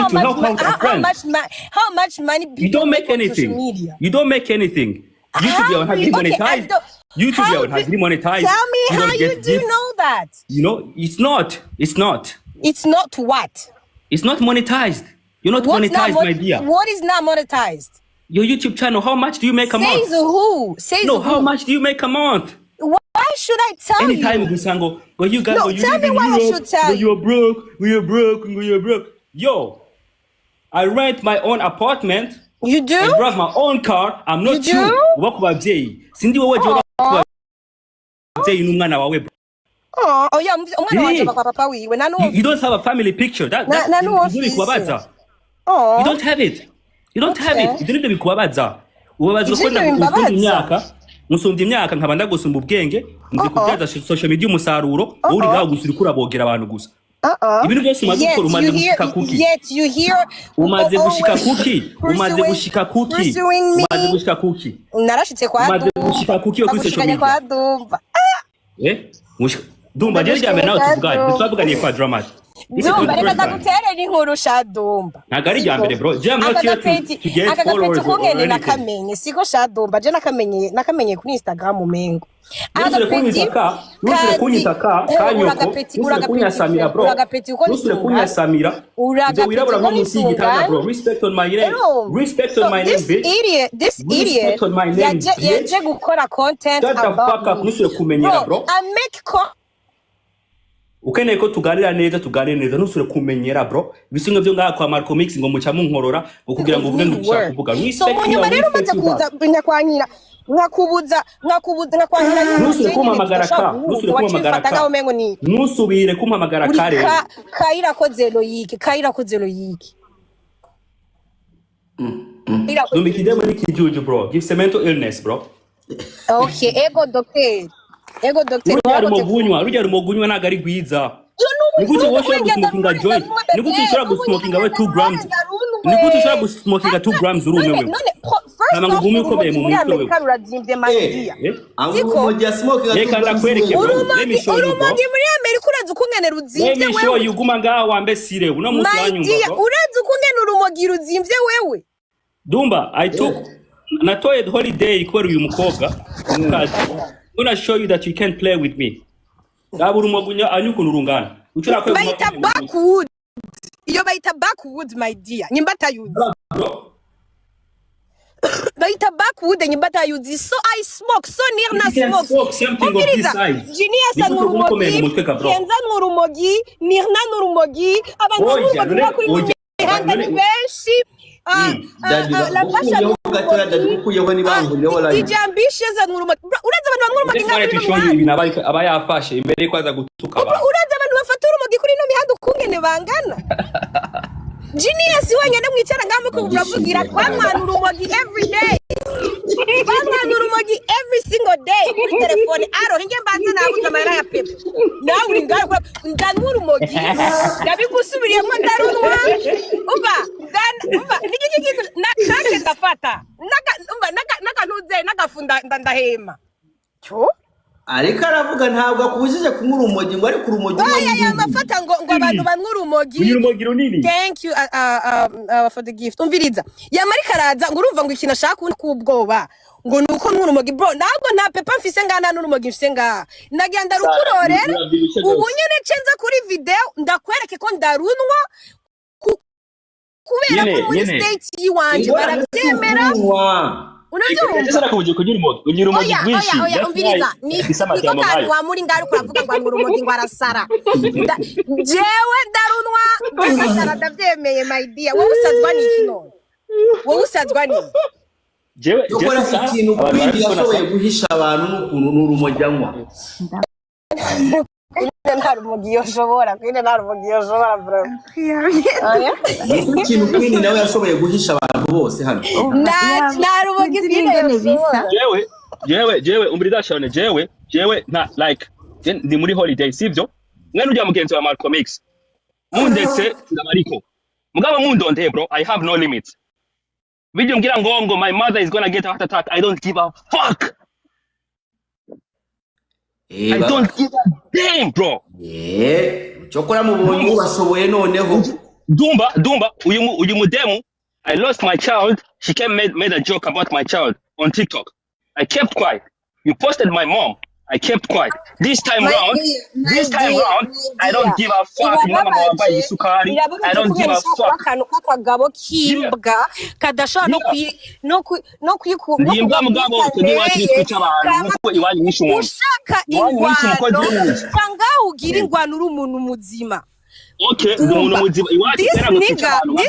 to help out a friend. How much money people you don't make anything. You don't make anything. YouTube has demonetized. YouTube has demonetized. Tell me how you do know that. You know, it's not. It's not what? It's not monetized. You're not monetized, my dear. What is not monetized? Your YouTube channel. How much do you make a month? Says who? How much do you make a month? Why should I tell you? Anytime Gusango, when you guys tell me why I should tell you. You're broke. Yo, I rent my own apartment. You do? I drive my own car. I'm not you. Walk about Jay. Cindy, what you say? You know, oh yeah, you don't have a family picture. That you don't have it. You don't have it. You didn't be kubabaza. Ubabaza ko ndagukunda imyaka. Musumvye imyaka nkabanda gusumba ubwenge, nzi kubyaza social media umusaruro, uri gaho gusura kurabogera abantu gusa. Ibintu byose umaze gukora umaze gushika kuki. Yet you hear umaze gushika kuki. Narashitse kwa Dumba. Umaze gushika kuki yo kuri social media. Kwa Dumba. Dumba je ryame nawe tuvuganye. Twavuganiye kwa drama. Dumba reka ndagutere n'inkuru sha Dumba. Nagari ryambere bro. Je am not here to get followers. Akagapeti nakamenye. Siko sha Dumba. Je nakamenye kuri Instagram umengo. Nusure kunyitaka kanyoko. Nusure kunyasamira bro. Nusure kunyasamira. Nje wirabura nko musi gitanga bro. Respect on my name. Respect on my name bitch. This idiot. Yaje gukora content about. Nusure kumenyera bro. I make ukeneye ko tuganira neza nusure kumenyera bro bisingo byo ngaka kwa Marco Mix ngo muca munkorora ukugira ngo uvuge ngushaka kuvuga so munyuma rero maze kuza nyakwanyira nkakubuza nusure kumpamagara nusubire kumpamagara kare kaira ko zero yiki Dumikide muri kijuju bro give mental illness bro okay ego doctor rujya rumogunywa nagari gwiza nigute woshobora gusmokinga joint nigute ushobora gusmokinga we 2 grams nigute ushobora gusmokinga 2 grams uri umwe wewe nanga ngumi ukomeye mu mutwe wewe karurazimvye mandia siko reka ndakwereke bro let me show you bro muri Amerika urazi ukungene ruzimvye wewe let me show you guma ngaha wambe sire uno musi wanyumva bro urazi ukungene urumogi ruzimvye wewe Dumba I took natoye holiday kwera uyu mukobwa mukazi I'm gonna show you that you can't play with me. Daburumogunya anyukuntu urungana. Ucura kwe baita backwood. Iyo baita backwood my dear. Nyimbata yuzi. Baita backwood nyimbata yuzi. So I smoke so near na smoke. Something of this size. Genius ngurumogi. Kenza ngurumogi, nirna ngurumogi. Abantu bakuri hangani benshi. La fasha gatoya ndagukuyeho ni bangureho la ambitious ngurumogi. Uraza abantu bangurumogi ngabiri abayafashe imbere ko aza gutuka abantu. Uraza abantu bafata urumogi kuri no mihanda ukungene bangana. Genius wenyine mwicara ngamwe ko uravugira kwamwana urumogi every day. Kwamwana urumogi every single day kuri telefone. Aro hinge mbanze nabuze amara ya pepe. Nawe uri ngaho ndanwa urumogi. Ndabigusubiriye ko ndarunwa. Umva nigiki nakake ndafata. Naka nagafunda ndahema. Cyo ariko aravuga ntabwo akubujije kunywa urumogi ngo ari ku rumogi ya mafata ngo abantu banywa urumogi runini thank you for the gift umviriza yamarika araza ngo urumva ngo ikintu ashaka kubwoba ngo nuko nywa urumogi bro ntabwo nta pepa mfise ngana n'urumogi mfise ngaha ndagenda rukurorera ubu nyene cenza kuri video ndakwereke ko ndarunwa kubera ko muri state yiwanje barabyemera unajua kubuje kugira urumogi rwinshi umviriza ni ko wa muri ngari kuravuga ngo urumogi ngo arasara jewe ndarunwa ndasara ndavyemeye my dear wowe usazwa n'iki none wowe usazwa ni jewe ikintu kwindi yashoboye guhisha abantu n'ukuntu n'urumogi anywa nta rumogi yoshobora bro ikintu kwindi nawe yashoboye guhisha abantu bose hano nta rumogi bisa jewe umbrida shone jewe na like ndi muri holiday sivyo mwene ujya mugenzi wa Marco Mix mundetse ndabariko mugabo mundonde bro I have no limits video ngira ngo my mother is gonna get a heart attack I don't give a fuck I don't give a damn bro chokora mubonye bashoboye noneho Dumba, uyu mudemu, I lost my child. She came made a joke about my child on TikTok. I kept quiet. You posted my mom. I kept quiet. This time round, I don't give a fuck. I don't give a fuck. Kagabo kimbwa kadashobora no Nimbwa mugabo utegiwaje kwica abantu nuko iwanyu wishe umuntu. Ushaka ingwano cyangwa ugira ingwano uri umuntu muzima. Okay, umuntu muzima iwacu tera gukwica abantu.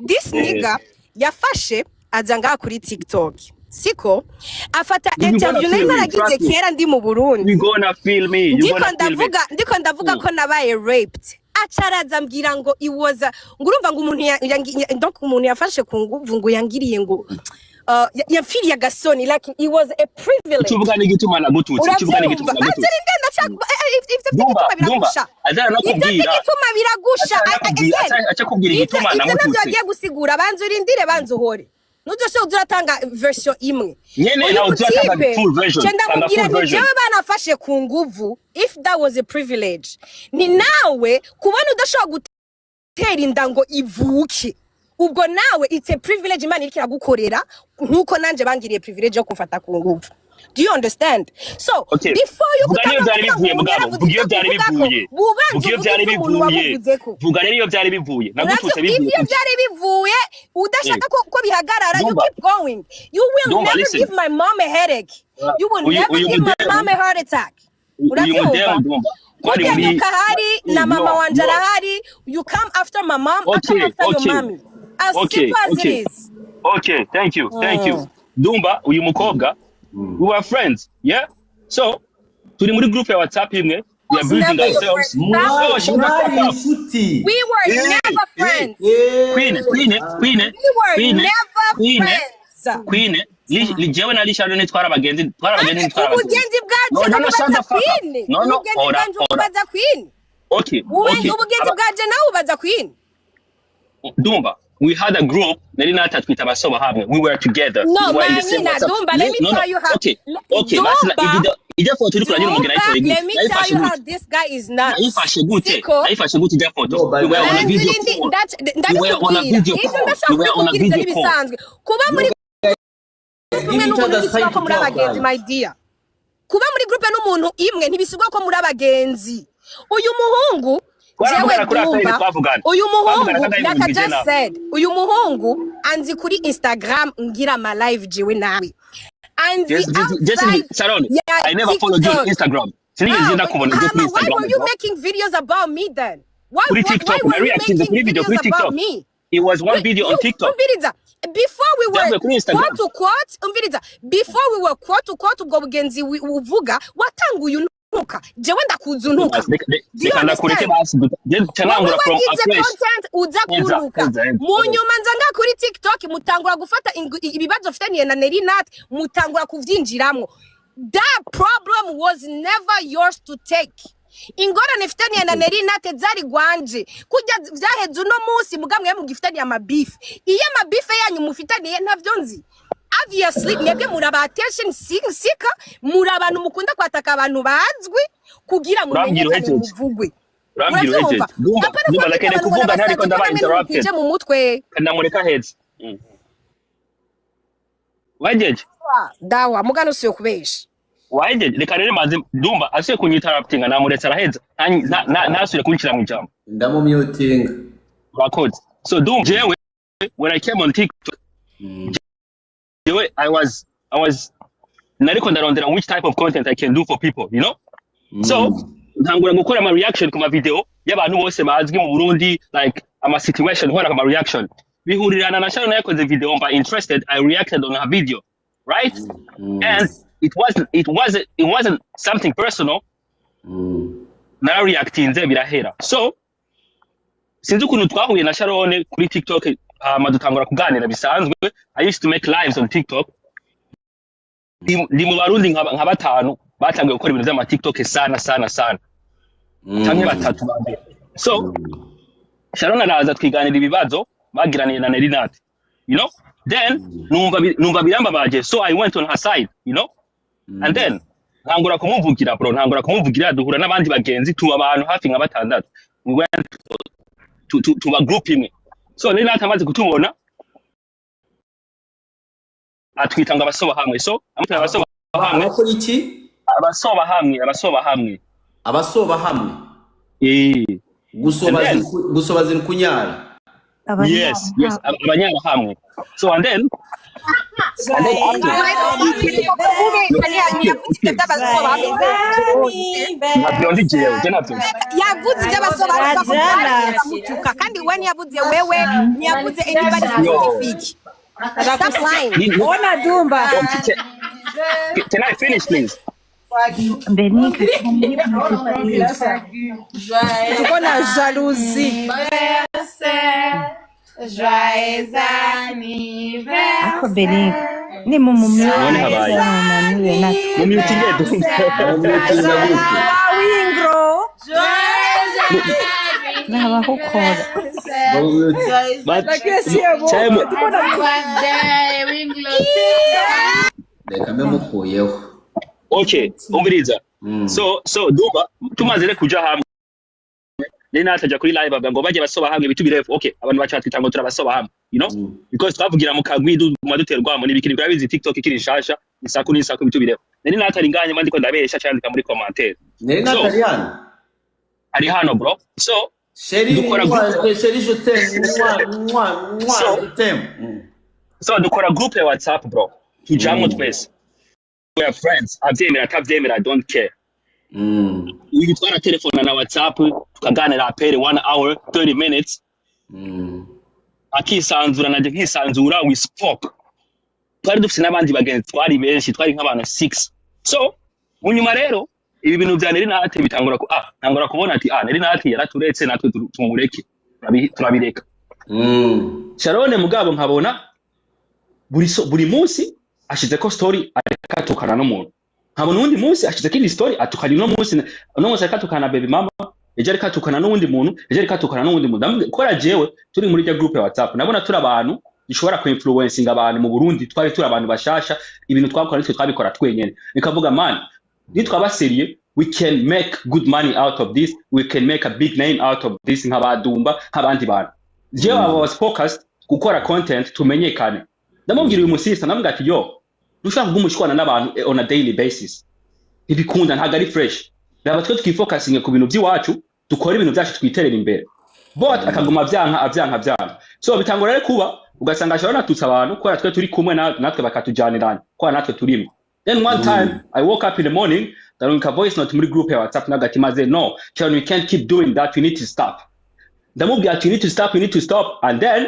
This nigga yafashe azanga kuri TikTok. Siko afata interview nari naragize kera ndi mu Burundi. You gonna feel me. Ndiko ndavuga ko nabaye raped. Acaraza mbwira ngo iwoza ngurumva ngo umuntu yafashe ku nguvu ngo yangiriye ngo yafiri ya gasoni like it was a privilege. Tuvuga n'igituma nagututse. Azara no kubwira. Igituma biragusha. Acha kubwira igituma nagututse. Ibyo nagiye gusigura banzu urindire banzu hore. Nudosho uzuratanga version imwe. Nyene na uzuratanga full version. Chenda kugira ni jewe banafashe ku nguvu if that was a privilege. Ni nawe kubona udashobora gutera indango ivuki. Ubwo nawe it's a privilege Imana irikira gukorera nkuko nanje bangiriye privilege yo kumfata ku nguvu. Do you understand? So okay. Before you vuga niyo byari bivuye mugabo vuga iyo byari bivuye vuga niyo byari bivuye nagututse bivuye iyo byari bivuye udashaka ko bihagarara you keep going you will never give my mom a headache you will never give my mom a heart attack Urabyumva kahari na mama wanje arahari you come after my mom I come after your mommy as simple as it is. Okay, thank you Dumba uyu mukobwa we were friends, yeah? So, turi muri group ya WhatsApp imwe, we are building ourselves. We were never friends. Queen, jewe na Lisha ne twara abagenzi ubugenzi bwaje n'ubaza Queen. Ubaza Queen. Okay. Ubugenzi bwaje nawe ubaza Queen. Dumba, we had a group. We were together. No, let me tell you how. Okay. Let me tell you how this guy is nuts. We were on a video call. My dear. Kuba muri group n'umuntu imwe ntibisigwa ko muri abagenzi. Uyu muhungu uyu muhungu like I just said uyu muhungu anzi kuri Instagram ngira ma live jewe nawe anzi Charoon I never followed you on Instagram why were you making videos about me then why were you making videos about me it was one video on TikTok before we were quote to quote ubwo bugenzi uvuga watanguye nuka jewe ndakuzunuka kureke basi cyangwa from content uza kuruka mu nyuma nzanga kuri TikTok mutangura gufata ibibazo fitaniye na Nerinat mutangura kuvyinjiramo that problem was never yours to take ingorane fitaniye na Nerinat zari gwanje kujya vyaheze uno munsi mugamwe mugifitaniye amabeef iyo amabeef yanyu mufitaniye ntavyo nzi obviously mwebwe muraba attention seeker murabantu mukunda kwataka abantu bazwi kugira mumenyekane muvugwe urambira Dumba lakene kuvuga ntari ko ndaba interrupted mu mutwe kanamureka heads wajeje dawa mugano siyo kubesha wajeje reka rero maze Dumba asiye kunyinterruptinga namuretse araheza nasure kunshira mu jambo ndamu muting record so Dumba jewe when I came on TikTok I was nariko ndarondera which type of content I can do for people, you know? So, ntangura gukora ama reaction ku ma video y'abantu bose bazwi mu Burundi like ama situation nkora ama reaction. Bihurirana na Charoon yakoze video mba interested I reacted on her video, right? And it wasn't something personal. Na reactinze birahera. So, sinzi ukuntu twahuye na Charoon kuri TikTok madutangura kuganira bisanzwe. I used to make lives on TikTok. Ndi mu Barundi nka batanu batangiye gukora ibintu by'ama TikTok sana. Cyangwa batatu bambe. So, Charoon araza twiganira ibibazo bagiraniye na Nerinat. You know? Then numva birambabaje. So I went on her side, you know? And then ntangura kumuvugira duhura n'abandi bagenzi tu abantu hafi nka batandatu. We went tuba group imwe so nari natamaze kutubona atwita ngo abasoba hamwe so amutera abasoba hamwe akora iki abasoba hamwe gusoba zin kunyara yes abanyara hamwe so and then yavuze by'abasoba kandi we ntiyavuze wewe ntiyavuze anybody specific. Stop lying. Ona Dumba. Can I finish, please? Tuko na jalousie. Joyeux anniversaire. Ako Belinka. Ni none habaye mu mutinge Wingro. Naba hukora. Reka memukuyeho. Okay, umviriza. So Dumba tumaze kuja hamwe. Nena ataja kuri live avuga ngo baje basoba hamwe bitubirefu. Okay, abantu bacatwita ngo turabasoba hamwe, you know? Because twavugira mu kagwi maduterwamo nibikiri kurabizi TikTok ikiri shasha, isaku bitubirefu. Nena ataringanye mandi ko ndabesha cyandika muri commentaire. Nena atariana. Ari hano bro. So dukora dukora group ya WhatsApp bro. Tujamwe twese. We are friends. Atavyemera, I don't care. Twara telefone na WhatsApp tukaganira apere 1 hour 30 minutes. Akisanzura naje nkisanzura we spoke. Twari dufite nabandi bagenzi twari benshi twari nk'abantu 6. So unyuma rero ibi bintu bya neri nate bitangura ku ntangura kubona ati neri nate yaraturetse natwe tumureke turabireka. Charoon mugabo nkabona buri munsi ashize ko story akatukana n'umuntu. Nkabona undi munsi ashize kindi story atukana no munsi akatukana baby mama eje akatukana n'undi muntu eje akatukana n'undi muntu. Kora jewe turi muri ya group ya WhatsApp nabona turi abantu gishobora ku influencing abantu mu Burundi twari turi abantu bashasha ibintu twakora nitwe twabikora twenyene. Nikavuga man nitwaba serious we can make good money out of this, we can make a big name out of this nk'abadumba nk'abandi bantu. Jewe I was focused gukora content tumenyekane. Ndamubwira uyu musista namubwira ati yo dushaka kugumushwana n'abantu on a daily basis. Ibikunda ntago ari fresh. Raba twe twifocusing ku bintu by'iwacu dukora ibintu byacu twiterera imbere. But akaguma byanka. So bitangora rero kuba ugasanga ashobora natutse abantu ko twe turi kumwe natwe bakatujanirana ko natwe turimo. Then one time I woke up in the morning ndaronka voice note muri group ya WhatsApp nagati maze no Charoon you can't keep doing that, you need to stop. Ndamubwira ati you need to stop and then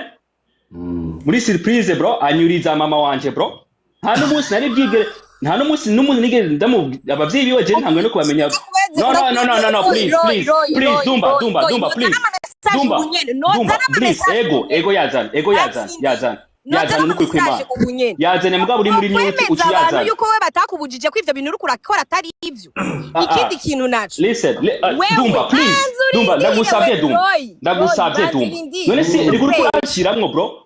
muri surprise bro anyuriza mama wanje bro. Hano munsi nari bwigere hano munsi n'umuntu nigeze ndamubwira abavyeyi biwe je ntangwe no kubamenya. No please Dumba please. Dumba please ego yazana nuko kwimana yazane mugabo uri muri mute ukiyazana yuko we batakubujije ko ivyo bintu uri kurakora atari ivyo ikindi kintu naco. Listen Dumba please ndagusabye Dumba none si uri kurakiramo bro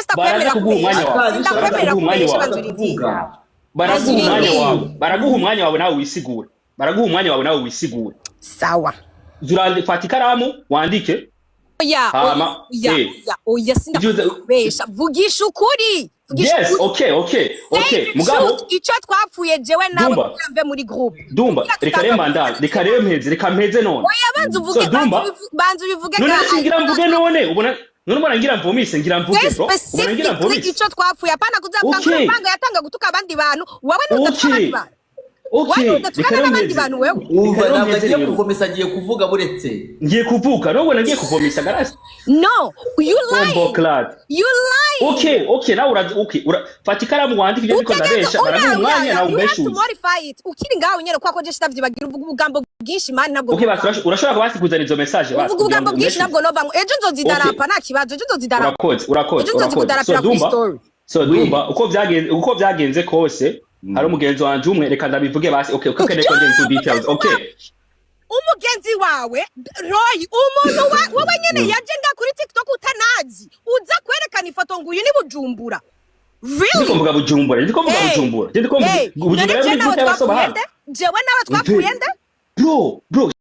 baraza kuguha umwanya wawe nawe wisigure sawa fata ikaramu wandike oya sindakubesha vugisha ukuri. Yes, okay. Mugabo ico twapfuye jewe nawe mve muri group. Dumba reka mpeze none. Oya banzu uvuge banzu bivuge none singira mvuge none ubona ngira mvumise ngira mvuge bro. Ubona ngira mvumise ico twapfuye apana kuzapanga impanga yatanga gutuka abandi bantu wowe n'udatwara abandi bantu. Umva nagiye kuvomesa agiye kuvuga buretse ngiye kuvuga no nagiye kuvomesa garasi. No you lie. Okay now fata ikaramu wandike ibyo biko ndabesha baraguha umwanya nawe ubeshuze ukiri ngaho nyene kwako je shitavye bagira ubugambo bwinshi man nabwo. Okay urashobora kubasi kuzana izo message basi ubugambo bwinshi nabwo nova ngo ejo nzozidarapa nta kibazo ejo nzozidarapa urakoze. So Dumba uko byagenze kose hari umugenzi wanje umwe reka ndabivuge basi okay kene content details okay. Umugenzi wawe Roy umuntu wowe nyene yaje nga kuri TikTok utanazi uza kwerekana ifoto nguyu ni Bujumbura. Really? Ndiko mvuga Bujumbura ndiko muri Bujumbura jewe nawe twapfuye nde bro